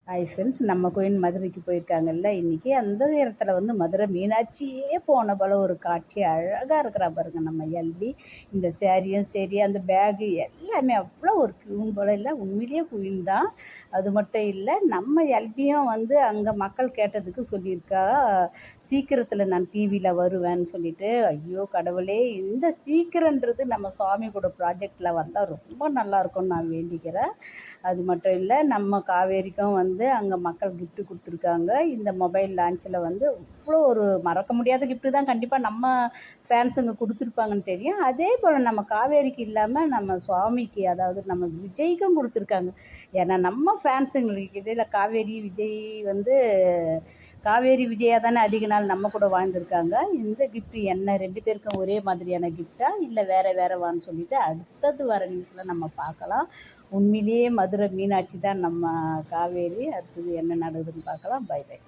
Hi friends, நம்ம கோயில் மதுரைக்கு போயிருக்காங்கல்ல இன்றைக்கி. அந்த இடத்துல வந்து மதுரை மீனாட்சியே போன போல் ஒரு காட்சி அழகாக இருக்கிறா பாருங்க நம்ம எல்பி. இந்த சேரீயும் சரி, அந்த பேகு எல்லாமே அவ்வளோ ஒரு குயின் போல் இல்லை, உண்மையிலேயே குயின் தான். அது மட்டும் இல்லை, நம்ம எல்பியும் வந்து அங்கே மக்கள் கேட்டதுக்கு சொல்லியிருக்கா, சீக்கிரத்தில் நான் டிவியில் வருவேன்னு சொல்லிட்டு. ஐயோ கடவுளே, இந்த சீக்கிரன்றது நம்ம சுவாமி கூட ப்ராஜெக்டில் வந்தால் ரொம்ப நல்லாயிருக்கும்னு நான் வேண்டிக்கிறேன். அது மட்டும் இல்லை, நம்ம காவேரிக்கும் வந்து அங்கே மக்கள் கிஃப்ட்டு கொடுத்துருக்காங்க. இந்த மொபைல் லான்ச்சில் வந்து அவ்வளோ ஒரு மறக்க முடியாத கிஃப்ட்டு தான் கண்டிப்பாக நம்ம ஃபேன்ஸுங்க கொடுத்துருப்பாங்கன்னு தெரியும். அதே போல் நம்ம காவேரிக்கு இல்லாமல் நம்ம சுவாமிக்கு, அதாவது நம்ம விஜய்க்கும் கொடுத்துருக்காங்க. ஏன்னா நம்ம ஃபேன்ஸுங்களுக்கு இடையில் காவேரி விஜய் வந்து காவேரி விஜயா தானே அதிக நாள் நம்ம கூட வாழ்ந்துருக்காங்க. இந்த கிஃப்ட்டு என்ன 2 பேருக்கும் ஒரே மாதிரியான கிஃப்ட்டா இல்லை வேறு வேறவான்னு சொல்லிவிட்டு அடுத்தது வர நியூஸில் நம்ம பார்க்கலாம். உண்மையிலேயே மதுரை மீனாட்சி தான் நம்ம காவேரி. அடுத்தது என்ன நடக்குதுன்னு பார்க்கலாம். Bye by.